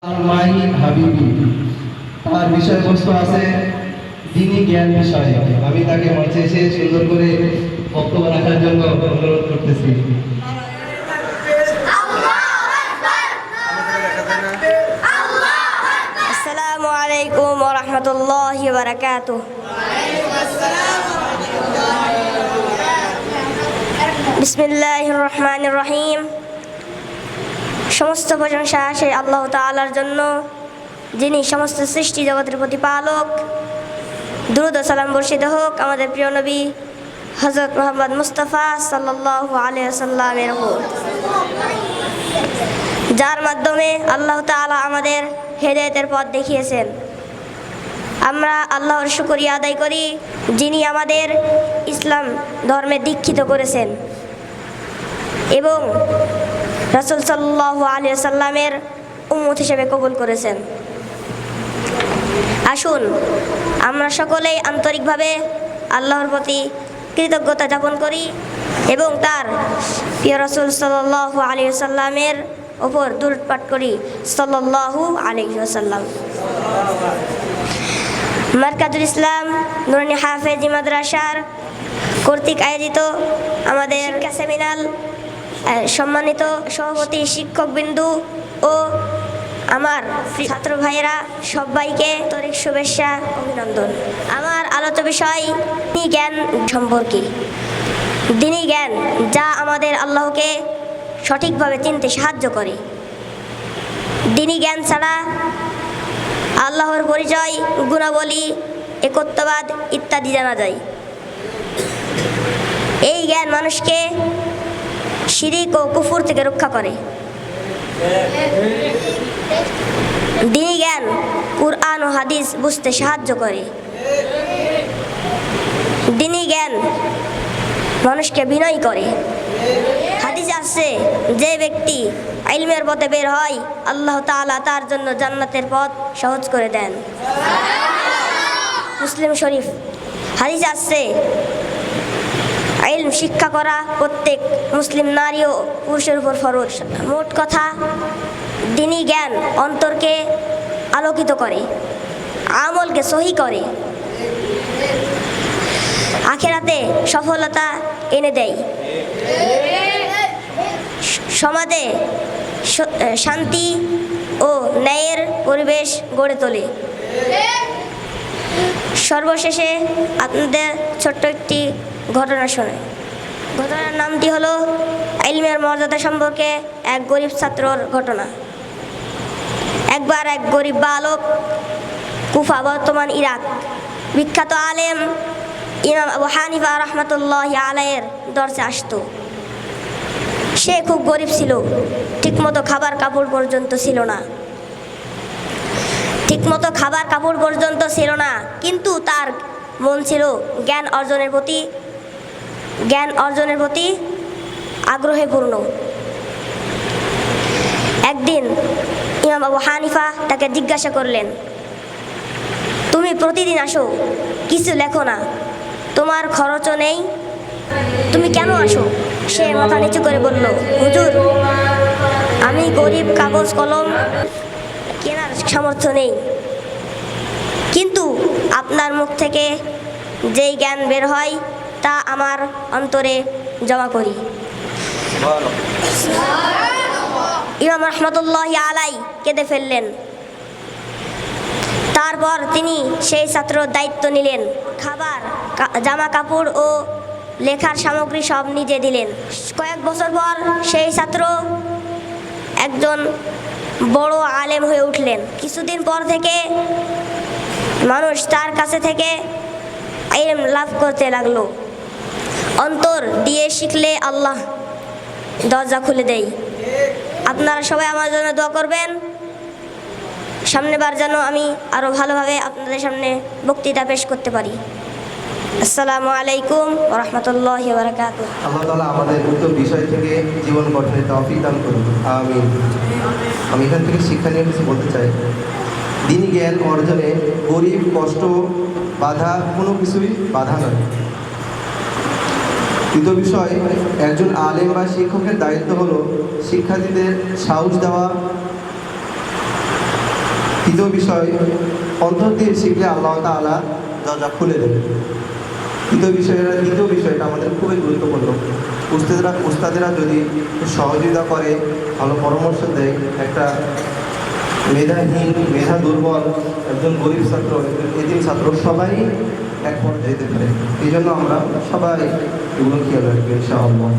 মাই হাবিবি তার বিষয়বস্তু আছে দিনী জ্ঞান বিষয়ে। আমি তাকে মঞ্চে এসে সুন্দর করে বক্তব্য রাখার জন্য অনুরোধ করতেছি। আসসালামু আলাইকুম ওয়া রাহমাতুল্লাহি ওয়া বারাকাতুহু। বিসমিল্লাহির রহমানির রহিম। সমস্ত প্রশংসা সেই আল্লাহ তাআলার জন্য, যিনি সমস্ত সৃষ্টি জগতের প্রতিপালক। দুরূদ ও সালাম বর্ষিত হোক আমাদের প্রিয় নবী হযরত মুহাম্মদ মুস্তাফা সাল্লাল্লাহু আলাইহি ওয়াসাল্লামের উপর, যার মাধ্যমে আল্লাহ তাআলা আমাদের হেদায়েতের পথ দেখিয়েছেন। আমরা আল্লাহর শুকরিয়া আদায় করি, যিনি আমাদের ইসলাম ধর্মে দীক্ষিত করেছেন এবং রাসূল সাল্লাল্লাহু আলাইহি ওয়াসাল্লামের উম্মত হিসেবে কবুল করেছেন। আসুন আমরা সকলেই আন্তরিকভাবে আল্লাহর প্রতি কৃতজ্ঞতা জ্ঞাপন করি এবং তার প্রিয় রাসূল সাল্লাল্লাহু আলাইহি ওয়াসাল্লামের ওপর দুরূদ পাঠ করি। সাল্লাল্লাহু আলাইহি ওয়াসাল্লাম। মারকাজুল ইসলাম নুরানী হাফেজি মাদ্রাসার কর্তৃক আয়োজিত আমাদের সেমিনার সম্মানিত সভাপতি, শিক্ষকবৃন্দু ও আমার ছাত্র ভাইয়েরা সবাইকে আন্তরিক শুভেচ্ছা, অভিনন্দন। আমার আলোচ্য বিষয় দ্বীনি জ্ঞান সম্পর্কে। দ্বীনি জ্ঞান যা আমাদের আল্লাহকে সঠিকভাবে চিনতে সাহায্য করে। দ্বীনি জ্ঞান ছাড়া আল্লাহর পরিচয়, গুণাবলী, একত্ববাদ ইত্যাদি জানা যায়। এই জ্ঞান মানুষকে শিরিক ও কুফর থেকে রক্ষা করে। দ্বীনি জ্ঞান কুরআন ও হাদিস বুঝতে সাহায্য করে। দ্বীনি জ্ঞান মানুষকে বিনয়ী করে। হাদিস আছে, যে ব্যক্তি ইলমের পথে বের হয় আল্লাহ তাআলা তার জন্য জান্নাতের পথ সহজ করে দেন। মুসলিম শরীফ হাদিস আছে, ইলম শিক্ষা করা প্রত্যেক মুসলিম নারী ও পুরুষের উপর ফরজ। মোট কথা, দ্বীনি জ্ঞান অন্তরকে আলোকিত করে, আমলকে সহি করে, আখিরাতে সফলতা এনে দেয়, সমাজে শান্তি ও ন্যায়ের পরিবেশ গড়ে তোলে। সর্বশেষে আপনাদের ছোট্ট একটি ঘটনা শোনাই। ঘটনার নামটি হলো ইলমের মর্যাদা সম্পর্কে এক গরিব ছাত্রর ঘটনা। একবার এক গরিব বালক কুফা, বর্তমান ইরাক, বিখ্যাত আলেম ইমাম আবু হানিফা রাহমাতুল্লাহি আলাইহির দরসে আসতো। সে খুব গরিব ছিল, ঠিকমতো খাবার কাপড় পর্যন্ত ছিল না, কিন্তু তার মন ছিল জ্ঞান অর্জনের প্রতি আগ্রহে পূর্ণ। একদিন ইমাম আবু হানিফা তাকে জিজ্ঞাসা করলেন, তুমি প্রতিদিন আসো, কিছু লেখো না, তোমার খরচও নেই, তুমি কেন আসো? সে মাথা নিচু করে বলল, হুজুর, আমি গরিব, কাগজ কলম কেনার সামর্থ্য নেই, কিন্তু আপনার মুখ থেকে যেই জ্ঞান বের হয় তা আমার অন্তরে জমা করি। ইমাম রাহমাতুল্লাহি আলাইহি কেঁদে ফেললেন। তারপর তিনি সেই ছাত্রর দায়িত্ব নিলেন, খাবার, জামা কাপড় ও লেখার সামগ্রী সব নিজে দিলেন। কয়েক বছর পর সেই ছাত্র একজন বড় আলেম হয়ে উঠলেন। কিছুদিন পর থেকে মানুষ তার কাছে থেকে ইলম লাভ করতে লাগলো। অন্তর দিয়ে শিখলে আল্লাহ দরজা খুলে দেয়। আপনারা সবাই আমার জন্য দোয়া করবেন, সামনেবার যেন আমি আরও ভালোভাবে আপনাদের সামনে বক্তৃতা পেশ করতে পারি। আসসালামু আলাইকুম ওয়া রাহমাতুল্লাহি ওয়া বারাকাতুহু। আল্লাহ তাআলা আমাদের উক্ত বিষয় থেকে জীবন গঠনের তৌফিক দান করুন, আমিন। আমি এখান থেকে শিক্ষা নিয়ে কিছু বলতে চাই। দ্বীনি জ্ঞান অর্জনে গরিব, কষ্ট, বাধা কোনো কিছুই বাধা নয়। দ্বিতীয় বিষয়, একজন আলেম বা শিক্ষকের দায়িত্ব হলো শিক্ষার্থীদের সাহস দেওয়া, তৃতীয় বিষয়, অন্তর দিয়ে শিখলে আল্লাহ তাআলা দরজা খুলে দেবে। দ্বিতীয় বিষয়টা আমাদের খুবই গুরুত্বপূর্ণ। উস্তাদেরা যদি সহযোগিতা করে, ভালো পরামর্শ দেয়, একটা মেধাহীন, মেধা দুর্বল, একজন গরিব ছাত্র, একজন এতিম ছাত্র সবাই এক পর্যায়ে যেতে পারে। এই জন্য আমরা সবাই এগুলো খেয়াল রাখবো ইনশাআল্লাহ।